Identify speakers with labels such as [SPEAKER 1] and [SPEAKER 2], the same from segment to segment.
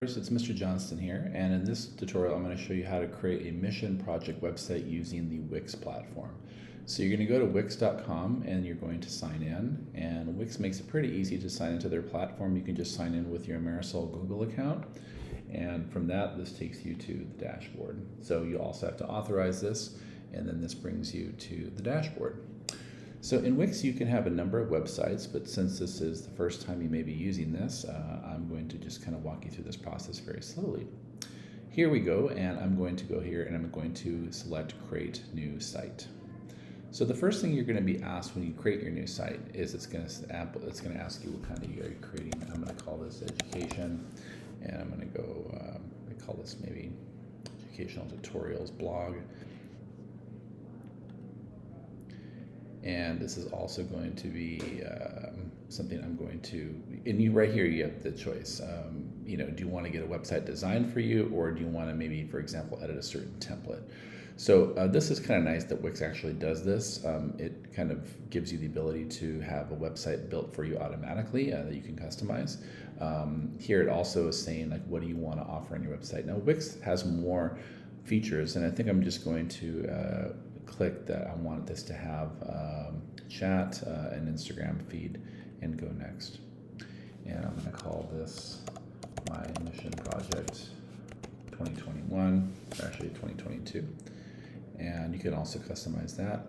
[SPEAKER 1] It's Mr. Johnston here, and in this tutorial I'm going to show you how to create a mission project website using the Wix platform. So you're going to go to wix.com and you're going to sign in, and Wix makes it pretty easy to sign into their platform. You can just sign in with your Marisol Google account, and from that this takes you to the dashboard. So you also have to authorize this, and then this brings you to the dashboard. So in Wix you can have a number of websites, but since this is the first time you may be using this, I'm going to just kind of walk you through this process very slowly. Here we go, and I'm going to go here and I'm going to select Create New Site. So the first thing you're going to be asked when you create your new site is it's going to ask you what kind of are you creating. I'm going to call this education, and I'm going to go, I call this maybe educational tutorials blog. And this is also going to be something I'm going to, and right here you have the choice. Do you want to get a website designed for you, or do you want to maybe, for example, edit a certain template? So this is kind of nice that Wix actually does this. It kind of gives you the ability to have a website built for you automatically that you can customize. Here it also is saying, like, what do you want to offer on your website? Now Wix has more features, and I think I'm just going to click that I want this to have chat and Instagram feed, and go next. And I'm going to call this my mission project 2021, or actually 2022. And you can also customize that.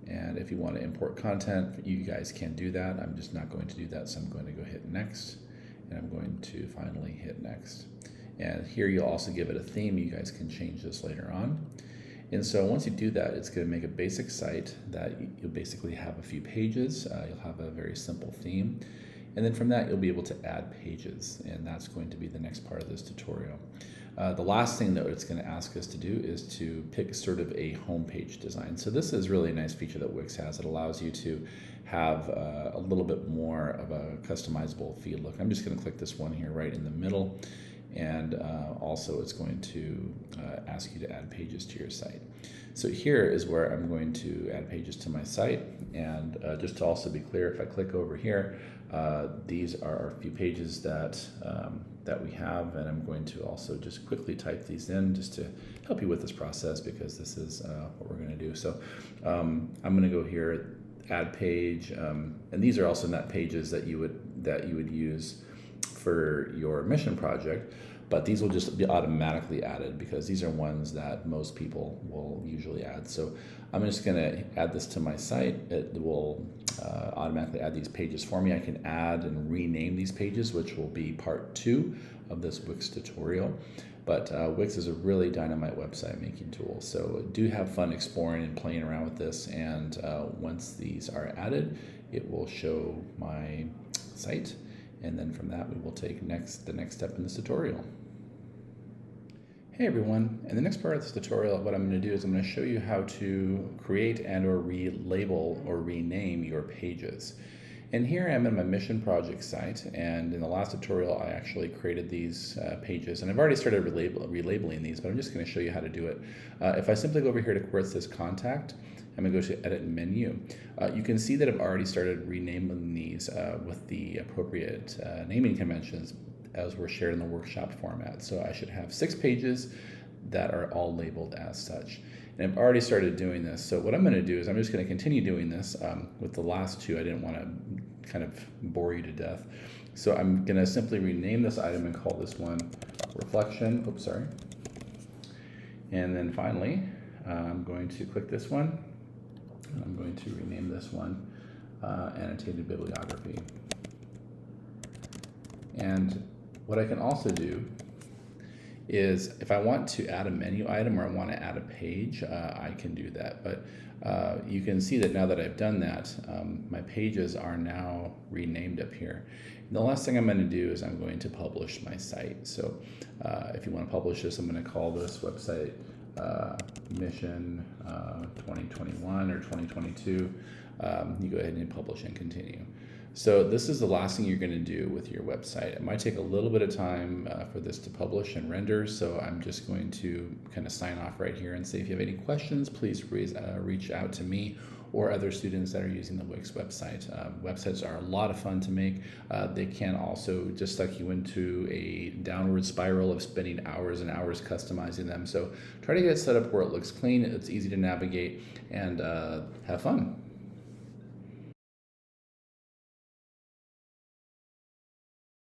[SPEAKER 1] And if you want to import content, you guys can do that. I'm just not going to do that, so I'm going to go hit next, and I'm going to finally hit next. And here you'll also give it a theme. You guys can change this later on. And so once you do that, it's going to make a basic site that you'll basically have a few pages. You'll have a very simple theme. And then from that, you'll be able to add pages. And that's going to be the next part of this tutorial. The last thing that it's going to ask us to do is to pick sort of a homepage design. So this is really a nice feature that Wix has. It allows you to have a little bit more of a customizable feed look. I'm just going to click this one here right in the middle. And also it's going to ask you to add pages to your site. So here is where I'm going to add pages to my site, and just to also be clear, if I click over here, these are a few pages that we have, and I'm going to also just quickly type these in just to help you with this process, because this is what we're going to do. So I'm going to go here, add page, and these are also not pages that you would use for your mission project, but these will just be automatically added because these are ones that most people will usually add. So I'm just going to add this to my site. It will automatically add these pages for me. I can add and rename these pages, which will be part 2 of this Wix tutorial. But Wix is a really dynamite website making tool. So do have fun exploring and playing around with this. And once these are added, it will show my site. And then from that, we will take the next step in this tutorial. Hey everyone, in the next part of this tutorial, what I'm going to do is I'm going to show you how to create and or relabel or rename your pages. And here I am in my mission project site, and in the last tutorial I actually created these pages, and I've already started relabeling these, but I'm just going to show you how to do it. If I simply go over here to where it says contact, I'm going to go to edit menu. You can see that I've already started renaming these with the appropriate naming conventions as were shared in the workshop format. So I should have 6 pages that are all labeled as such. And I've already started doing this. So what I'm going to do is I'm just going to continue doing this with the last 2. I didn't want to kind of bore you to death. So I'm going to simply rename this item and call this one reflection. Oops, sorry. And then finally, I'm going to click this one. And I'm going to rename this one annotated bibliography. And what I can also do is if I want to add a menu item or I want to add a page, I can do that. But you can see that now that I've done that, my pages are now renamed up here. And the last thing I'm going to do is I'm going to publish my site. So if you want to publish this, I'm going to call this website mission 2021 or 2022. You go ahead and publish and continue. So this is the last thing you're going to do with your website. It might take a little bit of time for this to publish and render, so I'm just going to kind of sign off right here and say if you have any questions, please reach out to me or other students that are using the Wix website. Websites are a lot of fun to make. They can also just suck you into a downward spiral of spending hours and hours customizing them. So try to get it set up where it looks clean, it's easy to navigate, and have fun.